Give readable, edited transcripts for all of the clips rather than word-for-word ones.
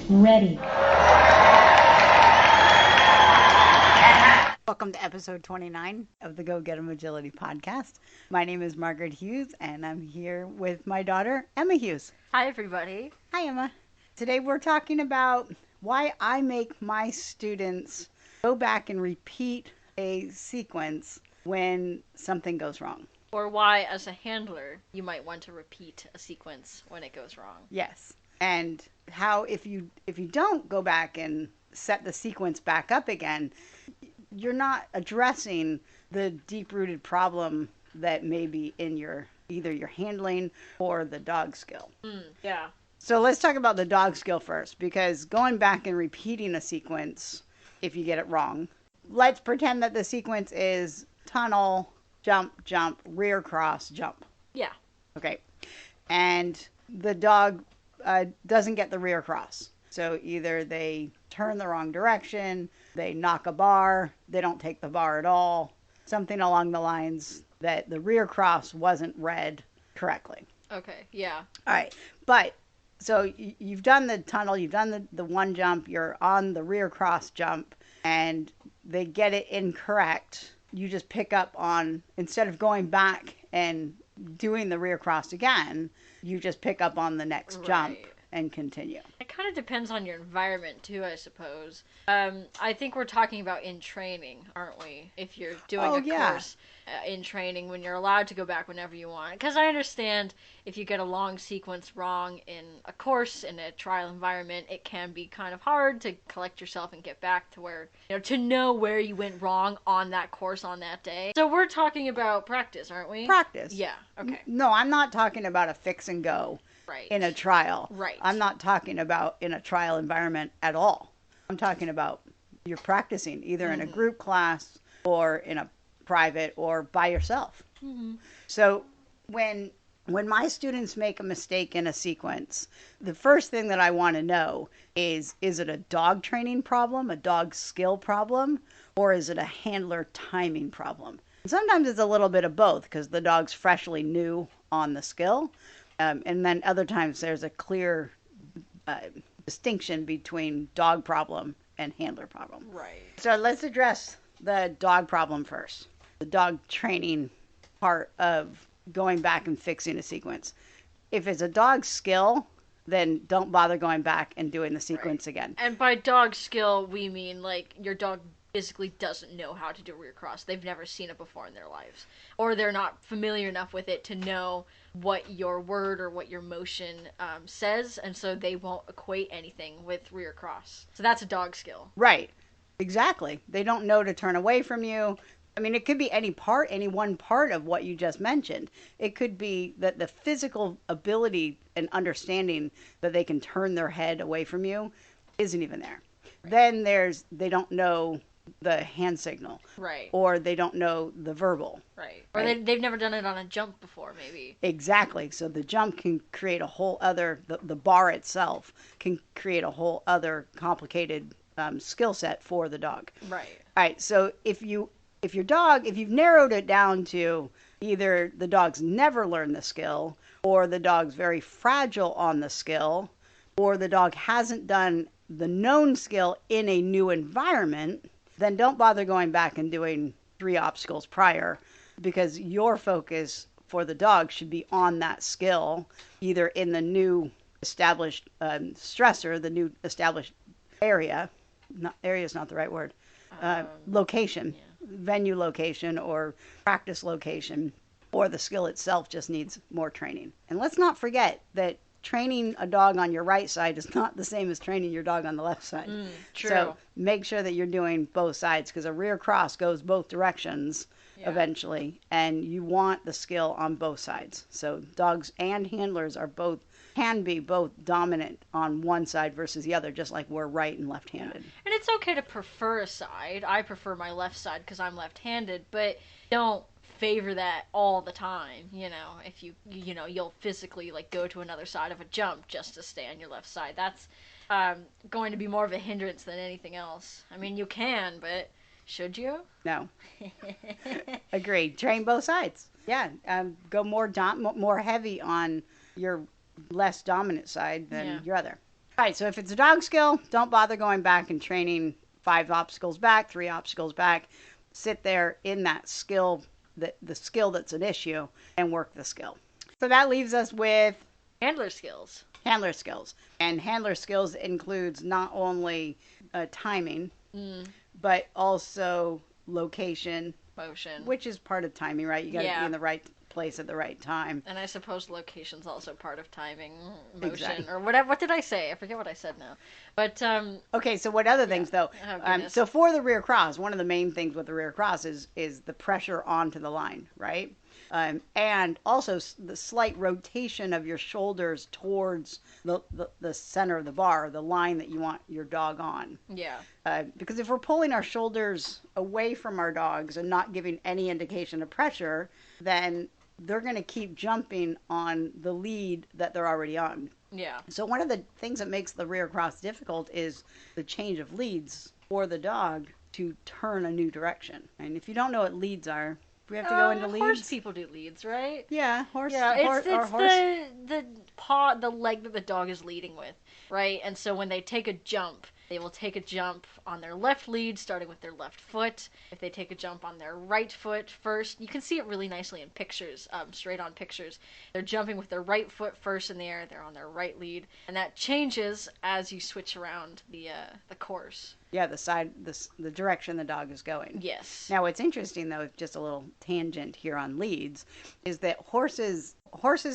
Ready. Welcome to episode 29 of the Go Get 'em Agility podcast. My name is Margaret Hughes, and I'm here with my daughter, Emma Hughes. Hi, everybody. Hi, Emma. Today we're talking about why I make my students go back and repeat a sequence when something goes wrong. Or why, as a handler, you might want to repeat a sequence when it goes wrong. Yes. And how if you don't go back and set the sequence back up again, you're not addressing the deep-rooted problem that may be in either your handling or the dog skill. Yeah. So let's talk about the dog skill first, because going back and repeating a sequence, if you get it wrong, let's pretend that the sequence is tunnel, jump, jump, rear cross, jump. Yeah. Okay. And the dog doesn't get the rear cross. So either they turn the wrong direction, they knock a bar, they don't take the bar at all, something along the lines that the rear cross wasn't read correctly. Okay, yeah. All right. But so you've done the tunnel, you've done the one jump, you're on the rear cross jump, and they get it incorrect. You just pick up on, instead of going back and doing the rear cross again, you just pick up on the next jump and continue. It kind of depends on your environment, too, I suppose. I think we're talking about in training, aren't we? If you're doing course in training, when you're allowed to go back whenever you want. Because I understand if you get a long sequence wrong in a course, in a trial environment, it can be kind of hard to collect yourself and get back to where, to know where you went wrong on that course on that day. So we're talking about practice, aren't we? Practice. Yeah, okay. No, I'm not talking about a fix and go. Right. In a trial. Right. I'm not talking about in a trial environment at all. I'm talking about you're practicing either in a group class or in a private or by yourself. Mm-hmm. So when my students make a mistake in a sequence, the first thing that I want to know is it a dog training problem, a dog skill problem, or is it a handler timing problem? Sometimes it's a little bit of both because the dog's freshly new on the skill. And then other times there's a clear distinction between dog problem and handler problem. Right. So let's address the dog problem first. The dog training part of going back and fixing a sequence. If it's a dog skill, then don't bother going back and doing the sequence again. And by dog skill, we mean like your dog physically doesn't know how to do rear cross. They've never seen it before in their lives. Or they're not familiar enough with it to know what your word or what your motion says, and so they won't equate anything with rear cross. So that's a dog skill. Right. Exactly. They don't know to turn away from you. I mean, it could be any one part of what you just mentioned. It could be that the physical ability and understanding that they can turn their head away from you isn't even there. Right. Then they don't know the hand signal. Right. Or they don't know the verbal. Right. Or they've never done it on a jump before, maybe. Exactly. So the jump can create a whole other, the bar itself can create a whole other complicated skill set for the dog. Right. All right. So if you've narrowed it down to either the dog's never learned the skill, or the dog's very fragile on the skill, or the dog hasn't done the known skill in a new environment, then don't bother going back and doing 3 obstacles prior, because your focus for the dog should be on that skill, either in the new established stressor, the new established area. Area is not the right word. Location, venue location, or practice location, or the skill itself just needs more training. And let's not forget that training a dog on your right side is not the same as training your dog on the left side. True. So make sure that you're doing both sides, because a rear cross goes both directions eventually, and you want the skill on both sides. So dogs and handlers can be both dominant on one side versus the other, just like we're right and left-handed. Yeah. And it's okay to prefer a side. I prefer my left side because I'm left-handed, but don't favor that all the time. If you'll physically go to another side of a jump just to stay on your left side. That's going to be more of a hindrance than anything else. I mean, you can, but should you? No. Agreed. Train both sides. Yeah. Go more heavy on your less dominant side than your other. Right, so if it's a dog skill, don't bother going back and training 5 obstacles back, 3 obstacles back. Sit there in that skill, the skill that's an issue, and work the skill. So that leaves us with handler skills. Handler skills. And handler skills includes not only timing, but also location, motion, which is part of timing, right? You got to be in the right place at the right time. And I suppose location's also part of timing, motion, exactly. or whatever. What did I say? I forget what I said now. But okay, so what other things though? So for the rear cross, one of the main things with the rear cross is the pressure onto the line, right? And also the slight rotation of your shoulders towards the center of the bar, the line that you want your dog on. Yeah. Because if we're pulling our shoulders away from our dogs and not giving any indication of pressure, then they're going to keep jumping on the lead that they're already on. Yeah. So one of the things that makes the rear cross difficult is the change of leads for the dog to turn a new direction. And if you don't know what leads are, we have to go into leads. Horse people do leads, right? Yeah, horse. Yeah, it's horse. the paw, the leg that the dog is leading with, right? And so when they take a jump, they will take a jump on their left lead, starting with their left foot. If they take a jump on their right foot first, you can see it really nicely in pictures, straight on pictures. They're jumping with their right foot first in the air. They're on their right lead, and that changes as you switch around the course. Yeah, the direction the dog is going. Yes. Now, what's interesting, though, just a little tangent here on leads, is that horses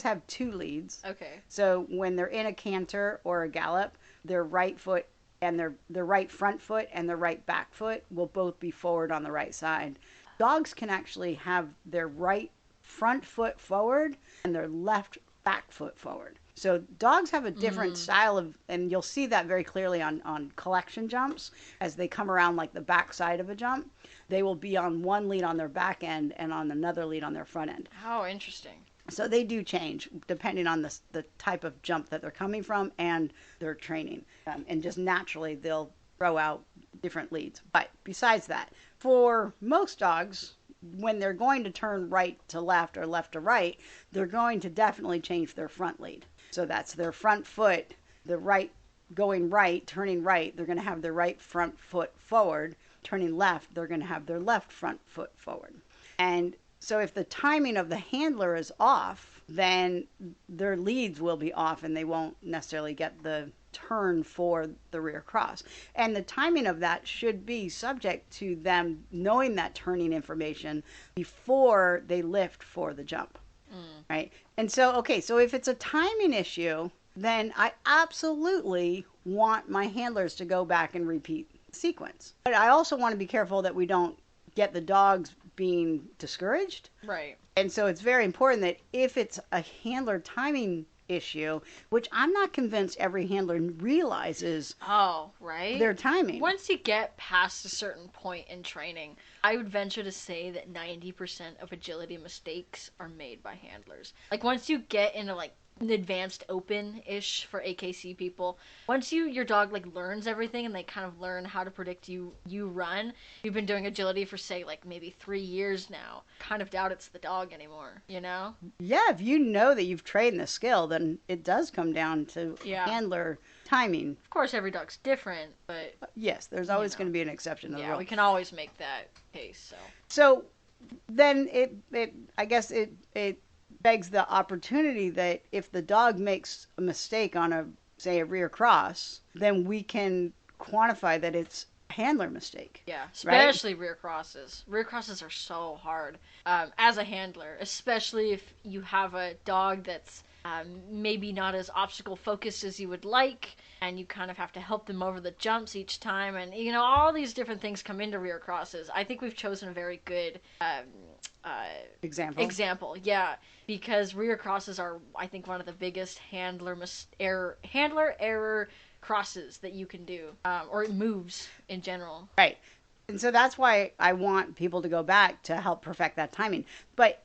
have 2 leads. Okay. So when they're in a canter or a gallop, their right foot and their right front foot and their right back foot will both be forward on the right side. Dogs can actually have their right front foot forward and their left back foot forward. So dogs have a different style of, and you'll see that very clearly on collection jumps as they come around like the back side of a jump. They will be on one lead on their back end and on another lead on their front end. How interesting. So they do change depending on the type of jump that they're coming from and their training. And just naturally they'll throw out different leads. But besides that, for most dogs, when they're going to turn right to left or left to right, they're going to definitely change their front lead. So that's their front foot, the right going right, turning right, they're going to have their right front foot forward. Turning left, they're going to have their left front foot forward. And so if the timing of the handler is off, then their leads will be off and they won't necessarily get the turn for the rear cross. And the timing of that should be subject to them knowing that turning information before they lift for the jump. Right? And so, okay, so if it's a timing issue, then I absolutely want my handlers to go back and repeat the sequence. But I also want to be careful that we don't get the dogs being discouraged. Right. And so it's very important that if it's a handler timing issue, which I'm not convinced every handler realizes their timing. Once you get past a certain point in training, I would venture to say that 90% of agility mistakes are made by handlers. Like once you get into like an advanced open-ish for AKC people, once your dog like learns everything and they kind of learn how to predict you run, you've been doing agility for say like maybe 3 years now, kind of doubt it's the dog anymore, you know? Yeah, if you know that you've trained the skill, then it does come down to handler timing. Of course every dog's different, but yes, there's always going to be an exception to the rule. Yeah, we can always make that case. So then I guess it begs the opportunity that if the dog makes a mistake on a rear cross, then we can quantify that it's a handler mistake. Yeah, especially rear crosses. Rear crosses are so hard as a handler, especially if you have a dog that's maybe not as obstacle focused as you would like, and you kind of have to help them over the jumps each time, and you know all these different things come into rear crosses. I think we've chosen a very good example, yeah, because rear crosses are, I think, one of the biggest handler error crosses that you can do, or moves in general. Right, and so that's why I want people to go back to help perfect that timing. But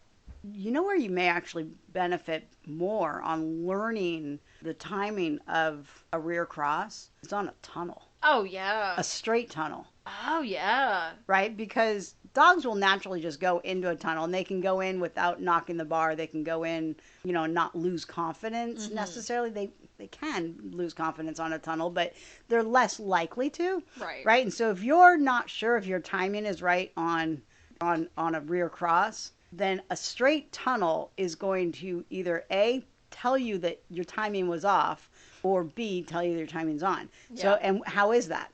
you know where you may actually benefit more on learning the timing of a rear cross? It's on a tunnel. Oh, yeah. A straight tunnel. Oh, yeah. Right? Because dogs will naturally just go into a tunnel, and they can go in without knocking the bar. They can go in, not lose confidence necessarily. They can lose confidence on a tunnel, but they're less likely to. Right. And so if you're not sure if your timing is right on a rear cross, then a straight tunnel is going to either A, tell you that your timing was off, or B, tell you that your timing's on. Yeah. So, and how is that?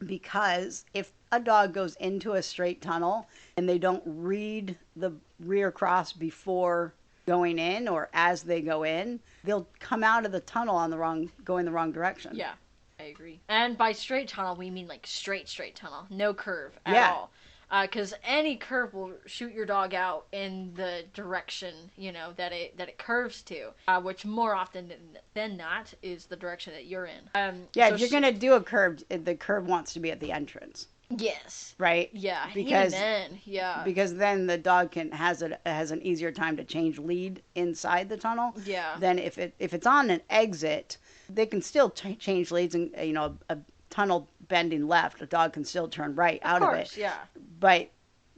Because if a dog goes into a straight tunnel and they don't read the rear cross before going in or as they go in, they'll come out of the tunnel going the wrong direction. Yeah, I agree. And by straight tunnel, we mean like straight tunnel, no curve at all. Because any curve will shoot your dog out in the direction, that it curves to, which more often than not is the direction that you're in. If you're going to do a curve, the curve wants to be at the entrance. Yes. Right? Yeah. Because even then, yeah. Because then the dog has an easier time to change lead inside the tunnel. Yeah. Then if it's on an exit, they can still change leads, and a tunnel bending left, a dog can still turn right out of it. Yeah. But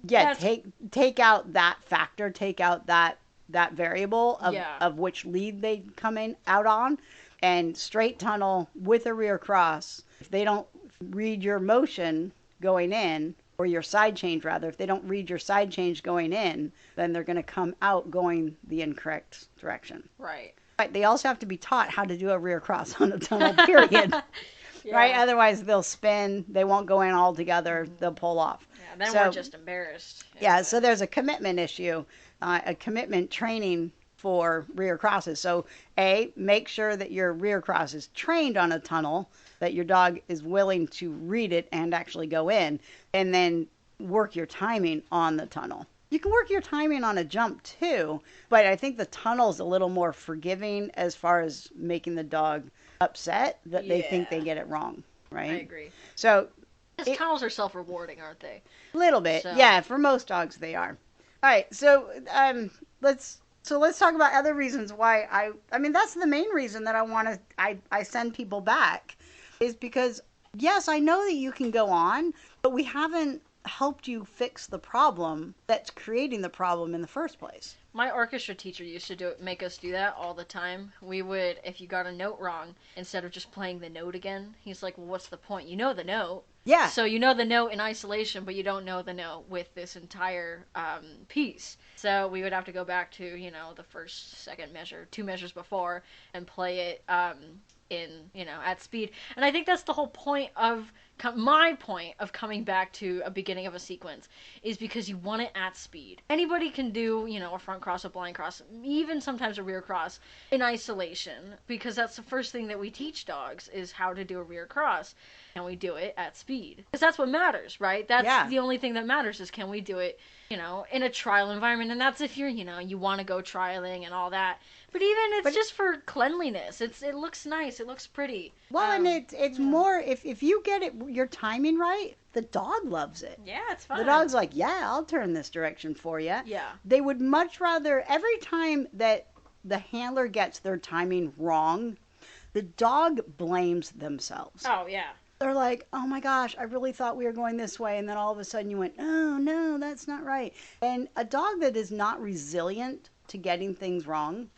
take out that factor, take out that variable of which lead they come in out on, and straight tunnel with a rear cross. If they don't read your motion going in, or your side change rather, if they don't read your side change going in, then they're going to come out going the incorrect direction. Right. But they also have to be taught how to do a rear cross on a tunnel, period. Yeah. Right? Otherwise, they'll spin. They won't go in all together. They'll pull off. Yeah, then we're just embarrassed. Yeah, so there's a commitment issue, a commitment training for rear crosses. So, A, make sure that your rear cross is trained on a tunnel, that your dog is willing to read it and actually go in, and then work your timing on the tunnel. You can work your timing on a jump too, but I think the tunnel's a little more forgiving as far as making the dog upset that they think they get it wrong, right? I agree. So tunnels are self-rewarding, aren't they? A little bit, yeah. For most dogs, they are. All right, so let's talk about other reasons why I mean that's the main reason that I send people back, is because yes, I know that you can go on, but we haven't helped you fix the problem that's creating the problem in the first place. My orchestra teacher used to make us do that all the time. We would, if you got a note wrong, instead of just playing the note again, he's like, well, what's the point? You know the note. Yeah. So you know the note in isolation, but you don't know the note with this entire piece. So we would have to go back to, the first, second measure, 2 measures before, and play it at speed. And I think that's the whole point of my point of coming back to a beginning of a sequence, is because you want it at speed. Anybody can do, a front cross, a blind cross, even sometimes a rear cross in isolation, because that's the first thing that we teach dogs is how to do a rear cross, and we do it at speed. Because that's what matters, right? That's the only thing that matters, is can we do it, in a trial environment, and that's if you're, you want to go trialing and all that. But even just for cleanliness, it looks nice, it looks pretty. Well, and it's more, if you get your timing right, the dog loves it. Yeah, it's fun. The dog's like, yeah, I'll turn this direction for you. Yeah. They would much rather, every time that the handler gets their timing wrong, the dog blames themselves. Oh, yeah. They're like, oh my gosh, I really thought we were going this way, and then all of a sudden you went, oh no, that's not right. And a dog that is not resilient to getting things wrong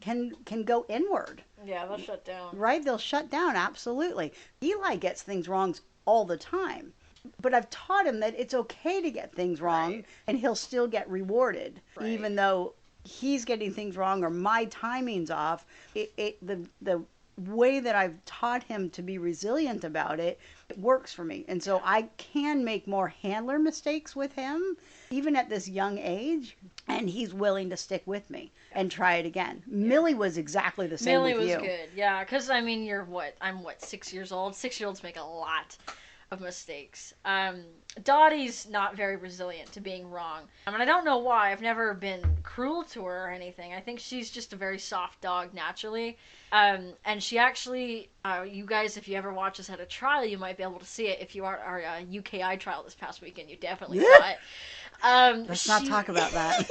can go inward. Yeah, they'll shut down. Right? They'll shut down, absolutely. Eli gets things wrong all the time. But I've taught him that it's okay to get things wrong, and he'll still get rewarded, even though he's getting things wrong or my timing's off. The way that I've taught him to be resilient about it works for me. And so I can make more handler mistakes with him, even at this young age, and he's willing to stick with me and try it again. Millie was exactly the same with you. Millie was good, yeah, because, I mean, I'm 6 years old? 6-year-olds make a lot of mistakes. Dottie's not very resilient to being wrong. I don't know why. I've never been cruel to her or anything. I think she's just a very soft dog naturally. And she actually, you guys, if you ever watch us at a trial, you might be able to see it. If you are our UKI trial this past weekend, you definitely saw it. Let's not talk about that.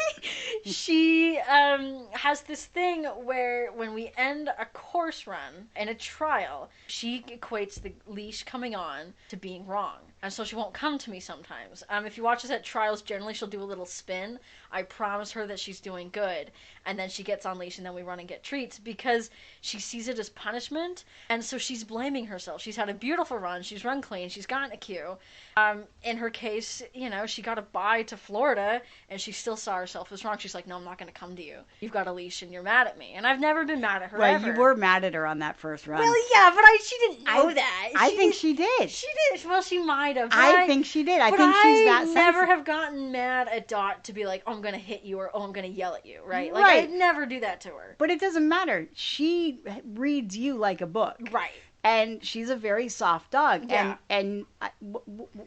She has this thing where when we end a course run in a trial, she equates the leash coming on to being wrong. and so she won't come to me sometimes. If you watch us at trials, generally she'll do a little spin. I promise her that she's doing good, and then she gets on leash, and then we run and get treats because she sees it as punishment, and so she's blaming herself. She's had a beautiful run, she's run clean, she's gotten a Q. In her case, she got a bye to Florida, and she still saw herself as wrong. She's like, no, I'm not going to come to you. You've got a leash, and you're mad at me. And I've never been mad at her ever. You were mad at her on that first run. Well, yeah, but she didn't know that. I think she did. She did. Well, she might have. I think she did. I think she's that sensitive. I never have gotten mad at Dot to be like, oh, I'm going to hit you, or oh, I'm going to yell at you, right? Like, right. I'd never do that to her. But it doesn't matter. She reads you like a book. Right. And she's a very soft dog. Yeah. And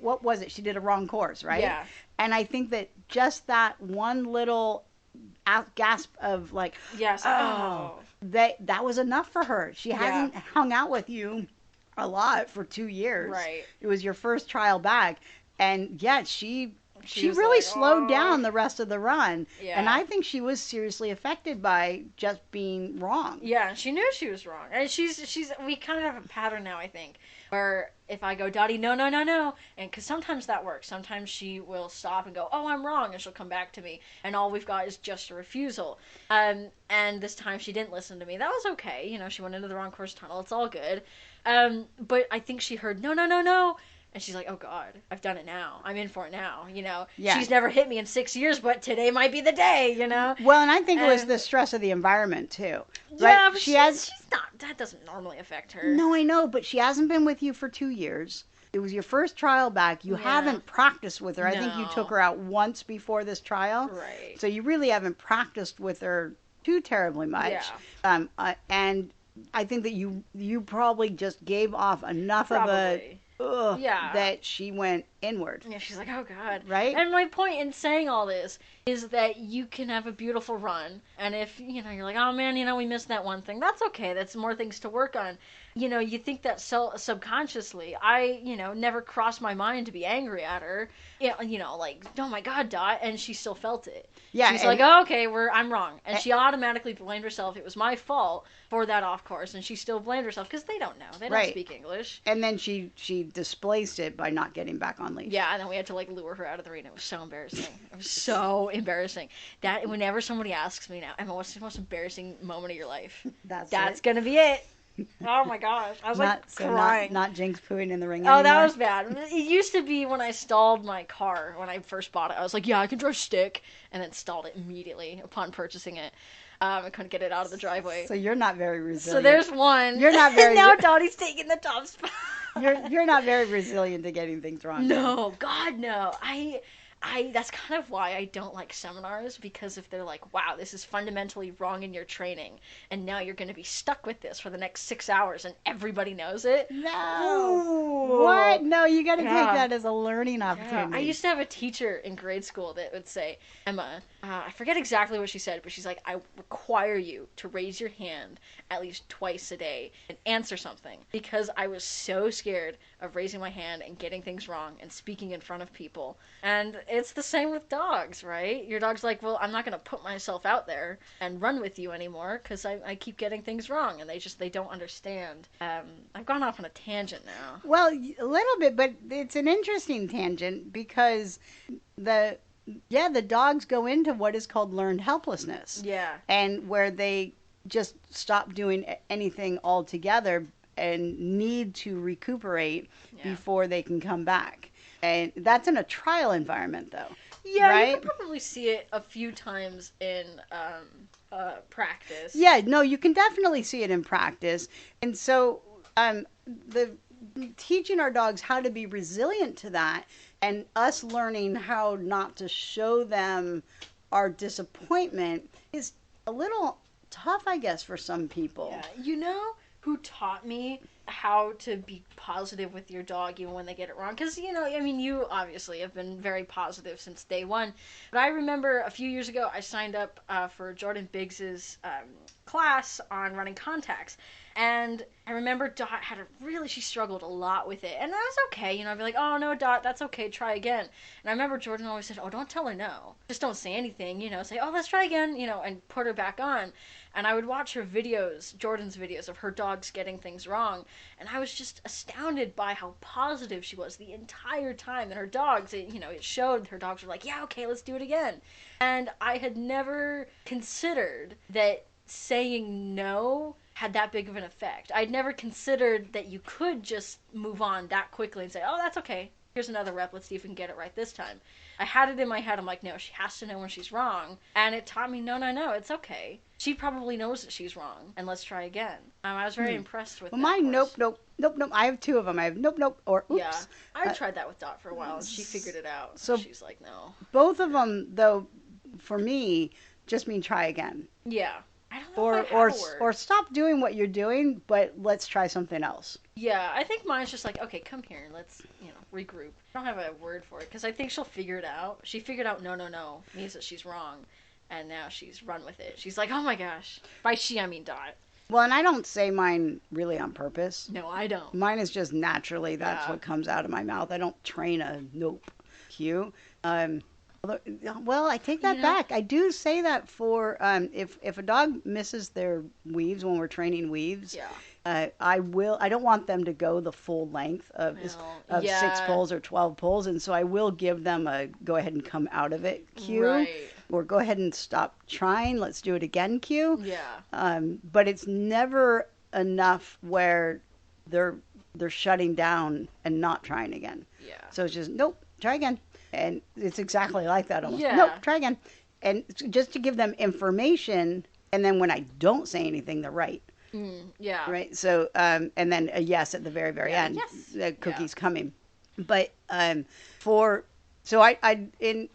what was it? She did a wrong course, right? Yeah. And I think that just that one little gasp of like, yes, that was enough for her. She hasn't hung out with you a lot for 2 years. Right. It was your first trial back, and yet she really slowed down the rest of the run. Yeah. And I think she was seriously affected by just being wrong. Yeah, she knew she was wrong. And we kind of have a pattern now, I think, where if I go, Dottie, no, and because sometimes that works. Sometimes she will stop and go, oh, I'm wrong, and she'll come back to me, and all we've got is just a refusal. And this time she didn't listen to me. That was okay. She went into the wrong course tunnel. It's all good. But I think she heard, no. And she's like, oh, God, I've done it now. I'm in for it now, Yeah. She's never hit me in 6 years, but today might be the day, Well, and I think it was the stress of the environment, too. Yeah, right? But she's not, that doesn't normally affect her. No, I know, but she hasn't been with you for 2 years. It was your first trial back. You haven't practiced with her. No. I think you took her out once before this trial. Right. So you really haven't practiced with her too terribly much. Yeah. And I think that you probably just gave off enough of a... that she went inward. Yeah, she's like, oh, God. Right? And my point in saying all this is that you can have a beautiful run, and if, you're like, oh, man, we missed that one thing, that's okay. That's more things to work on. You think that subconsciously. I, never crossed my mind to be angry at her. Like, oh, my God, Dot, and she still felt it. Yeah. She's like, oh, okay, I'm wrong. And she automatically blamed herself. It was my fault for that off course, and she still blamed herself because they don't know. They don't speak English. And then she displaced it by not getting back on leash. Yeah, and then we had to lure her out of the arena. It was so embarrassing. It was so embarrassing. That whenever somebody asks me now, Emma, what's the most embarrassing moment of your life? That's gonna be it. Oh my gosh, I was crying. Not Jinx pooing in the ring. Oh, anymore. that was bad. It used to be when I stalled my car when I first bought it. I was like, yeah, I can drive stick, and then stalled it immediately upon purchasing it. I couldn't get it out of the driveway. So you're not very resilient. So there's one. You're not very. Now Dottie's taking the top spot. You're not very resilient to getting things wrong. No, God, no. That's kind of why I don't like seminars, because if they're like, wow, this is fundamentally wrong in your training, and now you're going to be stuck with this for the next 6 hours, and everybody knows it. No. Ooh. What? No, you got to take that as a learning opportunity. I used to have a teacher in grade school that would say, Emma, I forget exactly what she said, but she's like, I require you to raise your hand at least twice a day and answer something, because I was so scared of raising my hand and getting things wrong and speaking in front of people. And it's the same with dogs, right? Your dog's like, well, I'm not going to put myself out there and run with you anymore because I keep getting things wrong, and they don't understand. I've gone off on a tangent now. Well, a little bit, but it's an interesting tangent because the dogs go into what is called learned helplessness. Yeah. And where they just stop doing anything altogether and need to recuperate before they can come back. And that's in a trial environment, though. Yeah, right? You can probably see it a few times in practice. Yeah, no, you can definitely see it in practice. And so the teaching our dogs how to be resilient to that, and us learning how not to show them our disappointment, is a little tough, I guess, for some people. Yeah. You know who taught me how to be positive with your dog even when they get it wrong? Because, you obviously have been very positive since day one. But I remember a few years ago, I signed up for Jordan Biggs's class on running contacts. And I remember Dot she struggled a lot with it. And that was okay. I'd be like, oh, no, Dot, that's okay. Try again. And I remember Jordan always said, oh, don't tell her no. Just don't say anything, say, oh, let's try again, and put her back on. And I would watch her videos, Jordan's videos of her dogs getting things wrong, and I was just astounded by how positive she was the entire time. And her dogs, it showed her dogs were like, yeah, okay, let's do it again. And I had never considered that saying no had that big of an effect. I'd never considered that you could just move on that quickly and say, oh, that's okay. Here's another rep. Let's see if we can get it right this time. I had it in my head. I'm like, no, she has to know when she's wrong. And it taught me, no, it's okay. She probably knows that she's wrong. And let's try again. I was very impressed with that. Mine, nope. I have two of them. I have nope, or oops. Yeah, I tried that with Dot for a while, and she figured it out. So she's like, no. Both of them, though, for me, just mean try again. Yeah. I don't know if I have a word. Or stop doing what you're doing, but let's try something else. Yeah, I think mine's just like, okay, come here, let's, regroup. I don't have a word for it, because I think she'll figure it out. She figured out no means that she's wrong, and now she's run with it. She's like, oh my gosh. By she, I mean Dot. Well, and I don't say mine really on purpose. No, I don't. Mine is just naturally, that's what comes out of my mouth. I don't train a nope cue. Well, I take that back. I do say that for if a dog misses their weaves when we're training weaves, I don't want them to go the full length of 6 pulls or 12 pulls, and so I will give them a go ahead and come out of it cue, or go ahead and stop trying. Let's do it again cue. Yeah. But it's never enough where they're shutting down and not trying again. Yeah. So it's just nope, try again. And it's exactly like that almost. Yeah. Nope, try again. And just to give them information, and then when I don't say anything, they're right. Yeah. Right? So, and then a yes at the very, very end. Yes. The cookie's coming. But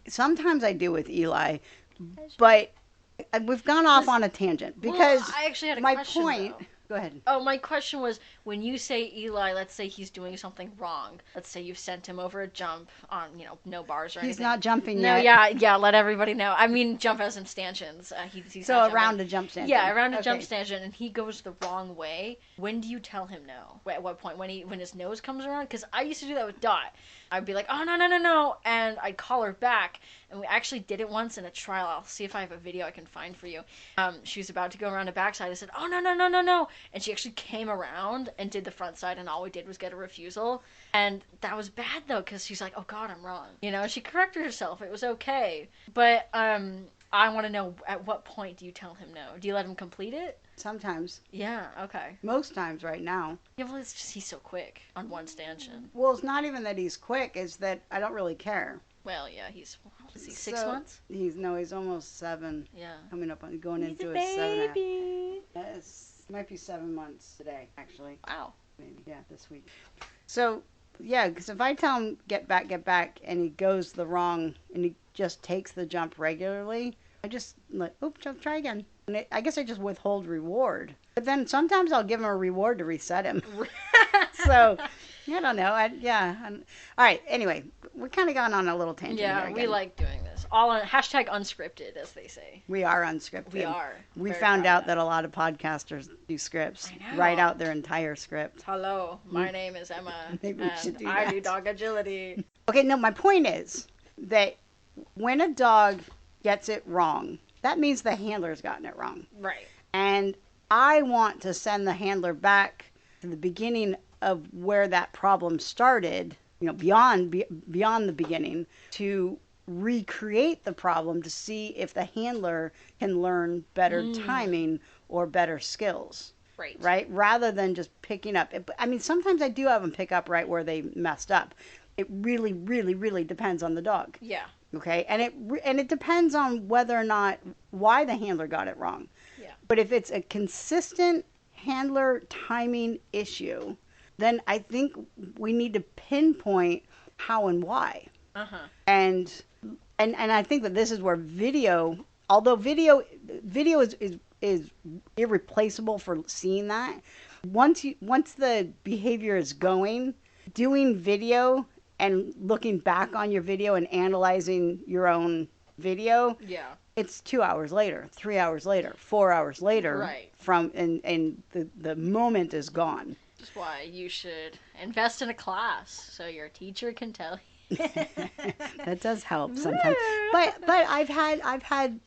sometimes I do with Eli, but we've gone off on a tangent because I actually had a my question, point. though. Go ahead. Oh, my question was, when you say Eli, let's say he's doing something wrong. Let's say you've sent him over a jump on, no bars or anything. He's not jumping yet. No, yeah, let everybody know. I mean, jump as in stanchions. He's so around a jump stanchion. Yeah, around a jump stanchion, and he goes the wrong way. When do you tell him no? At what point? When his nose comes around? Because I used to do that with Dot. I'd be like, oh, no, and I'd call her back. And we actually did it once in a trial. I'll see if I have a video I can find for you. She was about to go around the backside. I said, oh, no. And she actually came around and did the front side, and all we did was get a refusal. And that was bad, though, because she's like, oh, God, I'm wrong. She corrected herself. It was okay. But I want to know, at what point do you tell him no? Do you let him complete it? Sometimes. Yeah, okay. Most times right now. Yeah, well, it's just he's so quick on one stanchion. Well, it's not even that he's quick, it's that I don't really care. Well, yeah, is he 6 months? He's almost 7. Yeah. Coming up on, going he's into a his 7. baby. Yes. Might be 7 months today, actually. Wow. Maybe, yeah, this week. So, yeah, because if I tell him, get back, and he goes the wrong, and he just takes the jump regularly, I just, like, oops, try again. And I guess I just withhold reward. But then sometimes I'll give him a reward to reset him. So, I don't know. All right, anyway, we kind of gone on a little tangent here again. We like doing this. All on #unscripted, as they say. We are unscripted. We are. We found out that a lot of podcasters do scripts. Write out their entire script. Hello, my name is Emma, Maybe and I do dog agility. Okay, no, my point is that when a dog gets it wrong, that means the handler's gotten it wrong. Right. And I want to send the handler back to the beginning of where that problem started, beyond the beginning, to recreate the problem to see if the handler can learn better timing or better skills. Right? Rather than just picking up. I mean, sometimes I do have them pick up right where they messed up. It really, really, really depends on the dog. Yeah. Okay? And it depends on whether or not why the handler got it wrong. Yeah. But if it's a consistent handler timing issue, then I think we need to pinpoint how and why. Uh-huh. And I think that this is where video, although video is irreplaceable for seeing that. Once the behavior is going, doing video and looking back on your video and analyzing your own video, it's 2 hours later, 3 hours later, 4 hours later, right? And the moment is gone. That's why you should invest in a class so your teacher can tell you. That does help sometimes. But I've had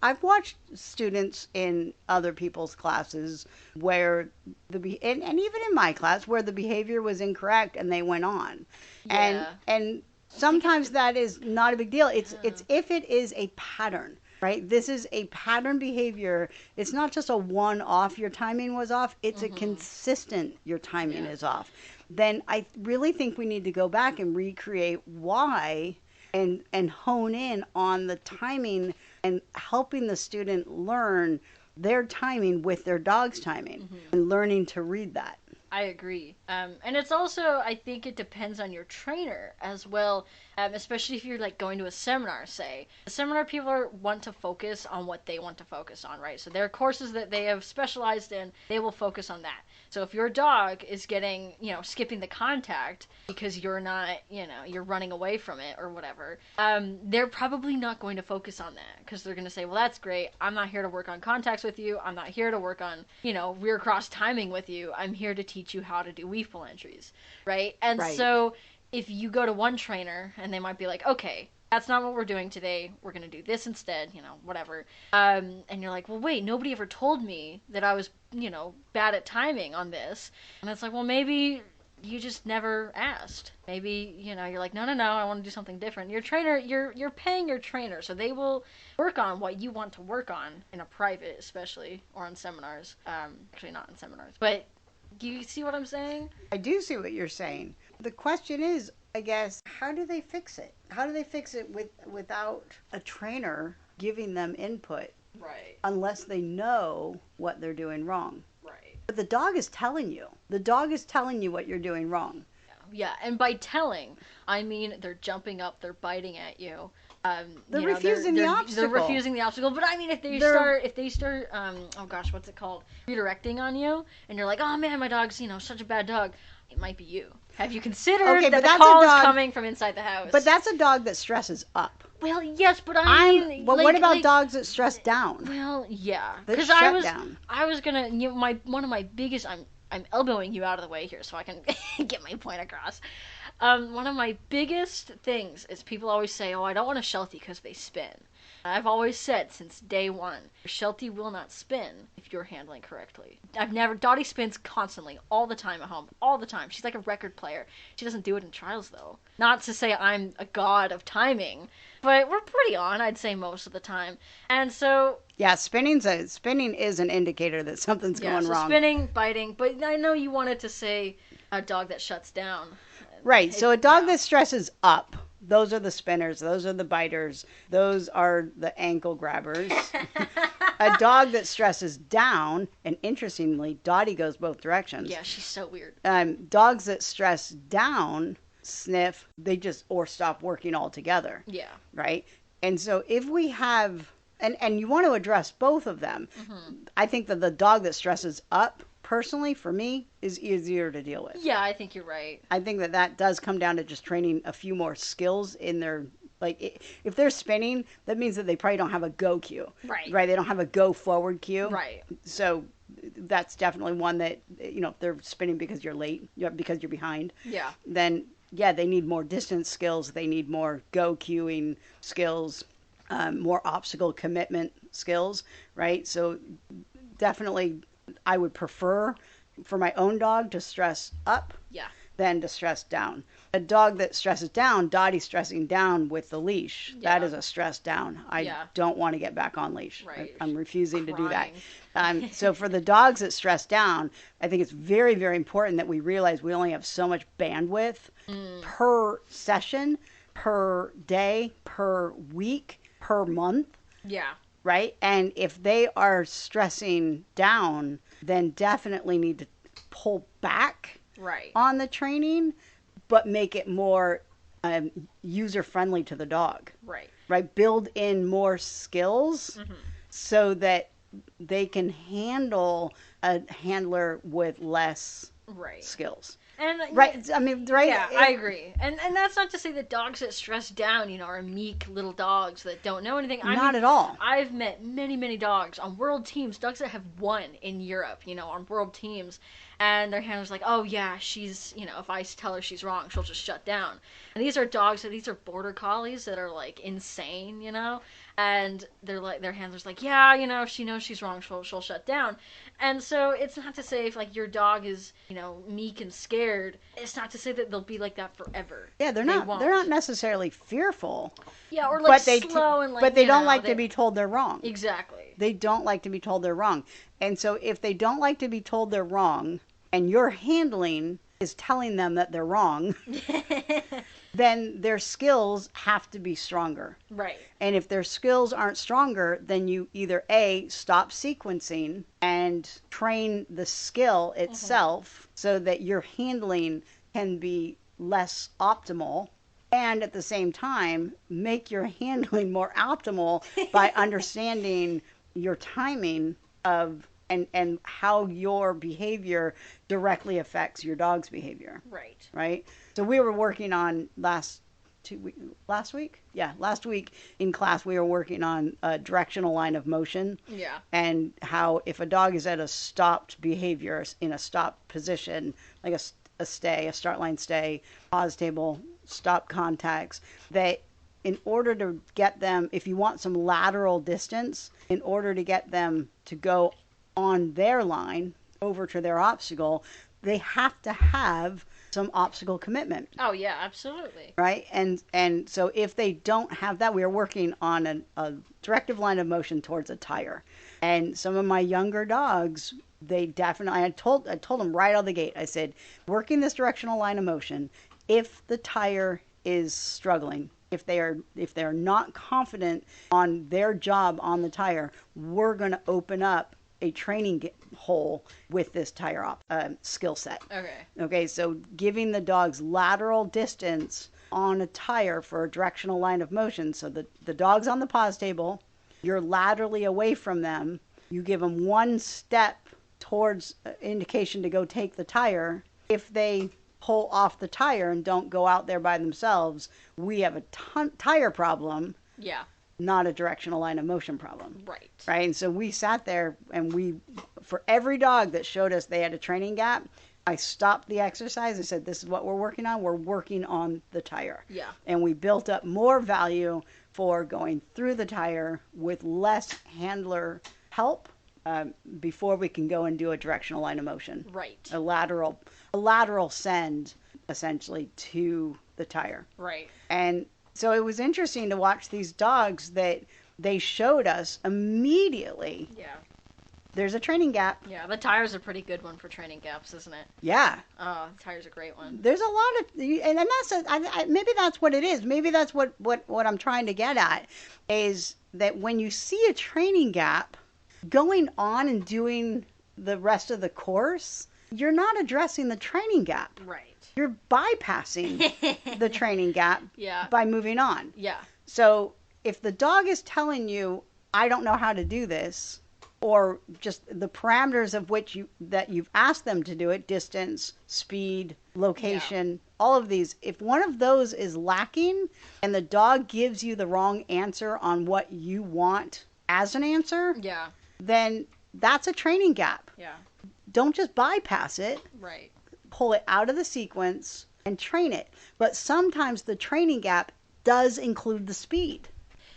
I've watched students in other people's classes where and even in my class where the behavior was incorrect and they went on. Yeah. And sometimes that is not a big deal. It's if it is a pattern, right? This is a pattern behavior. It's not just a one-off your timing was off. It's a consistent your timing is off. Then I really think we need to go back and recreate why and hone in on the timing and helping the student learn their timing with their dog's timing and learning to read that. I agree. And it's also, I think it depends on your trainer as well, especially if you're like going to a seminar, say. The seminar people want to focus on what they want to focus on, right? So there are courses that they have specialized in, they will focus on that. So if your dog is getting, skipping the contact because you're not, you're running away from it or whatever, they're probably not going to focus on that because they're going to say, well, that's great. I'm not here to work on contacts with you. I'm not here to work on, rear cross timing with you. I'm here to teach you how to do weave pull entries, right? And so if you go to one trainer and they might be like, okay, that's not what we're doing today. We're going to do this instead, whatever. And you're like, well, wait, nobody ever told me that I was, bad at timing on this. And it's like, well, maybe you just never asked. Maybe, you're like, no, I want to do something different. Your trainer, you're paying your trainer, so they will work on what you want to work on in a private, especially, or on seminars. Actually, not in seminars. But do you see what I'm saying? I do see what you're saying. The question is, I guess, how do they fix it? How do they fix it without a trainer giving them input? Right. Unless they know what they're doing wrong. Right. But the dog is telling you. The dog is telling you what you're doing wrong. Yeah, and by telling, I mean they're jumping up, they're biting at you. They're refusing the obstacle. They're refusing the obstacle. But I mean, if they start, oh gosh, what's it called? Redirecting on you, and you're like, oh man, my dog's, such a bad dog. It might be you. Have you considered that the call is coming from inside the house? But that's a dog that stresses up. Well, yes, but I mean, but what about dogs that stress down? Well, yeah, because I was gonna, one of my biggest, I'm elbowing you out of the way here so I can get my point across. One of my biggest things is people always say, oh, I don't want a Sheltie because they spin. I've always said since day one, Sheltie will not spin if you're handling correctly. Dottie spins constantly, all the time at home, all the time. She's like a record player. She doesn't do it in trials though. Not to say I'm a god of timing, but we're pretty on, I'd say most of the time. And so... yeah, spinning is an indicator that something's going wrong. Spinning, biting, but I know you wanted to say a dog that shuts down. Right, so a dog that stresses up, those are the spinners, those are the biters, those are the ankle grabbers. A dog that stresses down, and interestingly, Dottie goes both directions. Yeah, she's so weird. Dogs that stress down, sniff, they just, or stop working altogether. Yeah. Right? And so if we have, and you want to address both of them, I think that the dog that stresses up, personally, for me, is easier to deal with. Yeah, I think you're right. I think that does come down to just training a few more skills in their, like, if they're spinning, that means that they probably don't have a go cue. Right. Right? They don't have a go forward cue. Right. So that's definitely one that, if they're spinning because you're late, because you're behind. Yeah. Then, yeah, they need more distance skills. They need more go cueing skills, more obstacle commitment skills, right? So definitely I would prefer for my own dog to stress up than to stress down. A dog that stresses down, Dottie stressing down with the leash, that is a stress down. I don't want to get back on leash. Right. I'm refusing to do that. So for the dogs that stress down, I think it's very, very important that we realize we only have so much bandwidth per session, per day, per week, per month. Yeah. Right? And if they are stressing down, then definitely need to pull back on the training, but make it more user-friendly to the dog. Right? Build in more skills so that they can handle a handler with less skills. And, I mean, right? Yeah, I agree. And that's not to say that dogs that stress down, are meek little dogs that don't know anything. Not at all. I've met many, many dogs on world teams, dogs that have won in Europe, on world teams. And their handler's like, oh yeah, she's, if I tell her she's wrong, she'll just shut down. And these are dogs, these are border collies that are like insane, and they're like, their handler's like, yeah, if she knows she's wrong, she'll shut down. And so it's not to say if like your dog is, meek and scared, it's not to say that they'll be like that forever. Yeah, they're not necessarily fearful. Yeah, or like slow and like. But they don't like to be told they're wrong. Exactly. They don't like to be told they're wrong. And so if they don't like to be told they're wrong, and your handling is telling them that they're wrong, then their skills have to be stronger. Right. And if their skills aren't stronger, then you either A, stop sequencing and train the skill itself so that your handling can be less optimal, and at the same time make your handling more optimal by understanding your timing of and how your behavior directly affects your dog's behavior. Right. So we were working on last week in class we were working on a directional line of motion. Yeah. And how if a dog is at a stopped behavior, in a stopped position, like a start line stay, pause table, stop contacts, that in order to get them, if you want some lateral distance, in order to get them to go on their line over to their obstacle, they have to have some obstacle commitment. Oh yeah, absolutely. Right? And so if they don't have that, we are working on a directive line of motion towards a tire. And some of my younger dogs, they definitely, I told them right out of the gate, I said, working this directional line of motion, if the tire is struggling, if they are not confident on their job on the tire, we're going to open up a training hole with this tire skill set. Okay, so giving the dogs lateral distance on a tire for a directional line of motion. So the dog's on the pause table, you're laterally away from them, you give them one step towards indication to go take the tire. If they pull off the tire and don't go out there by themselves, we have a tire problem. Yeah. Not a directional line of motion problem. Right. And so we sat there and for every dog that showed us they had a training gap, I stopped the exercise. I said, this is what we're working on. We're working on the tire. Yeah. And we built up more value for going through the tire with less handler help before we can go and do a directional line of motion. Right. A lateral send, essentially, to the tire. Right. And so it was interesting to watch these dogs that they showed us immediately. Yeah. There's a training gap. Yeah, the tire's a pretty good one for training gaps, isn't it? Yeah. Oh, the tire's a great one. There's a lot of, and that's maybe that's what it is. Maybe that's what I'm trying to get at, is that when you see a training gap, going on and doing the rest of the course, you're not addressing the training gap. Right. You're bypassing the training gap by moving on. Yeah. So if the dog is telling you, I don't know how to do this, or just the parameters of which that you've asked them to do it, distance, speed, location, all of these, if one of those is lacking and the dog gives you the wrong answer on what you want as an answer, then that's a training gap. Yeah. Don't just bypass it. Right. Pull it out of the sequence and train it. But sometimes the training gap does include the speed.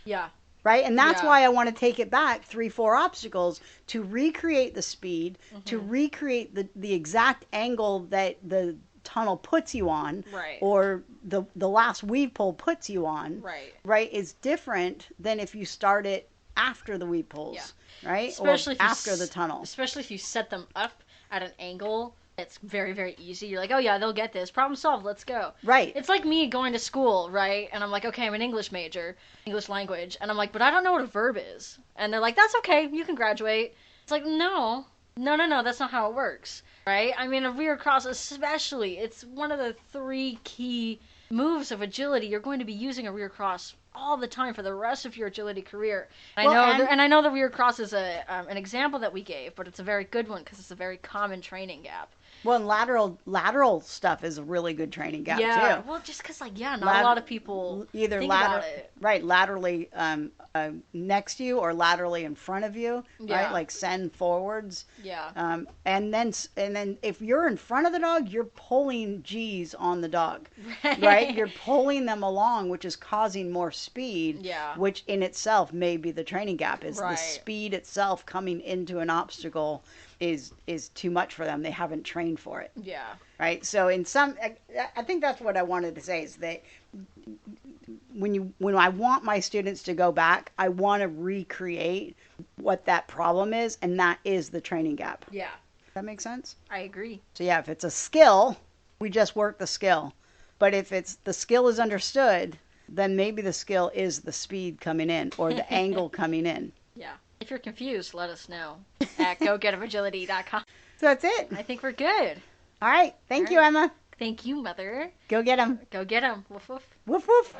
Yeah. Right? And that's why I want to take it back 3-4 obstacles to recreate the speed, to recreate the exact angle that the tunnel puts you on, or the last weave pull puts you on, right, is different than if you start it after the weave pulls, right? Especially or after the tunnel. Especially if you set them up at an angle it's very, very easy. You're like, oh yeah, they'll get this. Problem solved. Let's go. Right. It's like me going to school, right? And I'm like, okay, I'm an English major, English language. And I'm like, but I don't know what a verb is. And they're like, that's okay. You can graduate. It's like, no. That's not how it works. Right? I mean, a rear cross especially, it's one of the 3 key moves of agility. You're going to be using a rear cross all the time for the rest of your agility career. And I know the rear cross is an example that we gave, but it's a very good one because it's a very common training gap. Well, and lateral stuff is a really good training gap too. Yeah, well, just because not a lot of people either think about it. Right, laterally next to you or laterally in front of you, right? Like send forwards. Yeah. And then if you're in front of the dog, you're pulling G's on the dog, right? You're pulling them along, which is causing more speed, Yeah. which in itself may be the training gap. Is Right. the speed itself coming into an obstacle is too much for them. They haven't trained for it. Yeah. Right. So I think that's what I wanted to say is that when I want my students to go back, I want to recreate what that problem is, and that is the training gap. Yeah. That makes sense? I agree. So yeah, if it's a skill, we just work the skill. But if it's the skill is understood, then maybe the skill is the speed coming in or the angle coming in. Yeah. If you're confused, let us know at gogetemagility.com. So that's it. I think we're good. All right. Thank you, Emma. Thank you, Mother. Go get them. Go get them. Woof woof. Woof woof.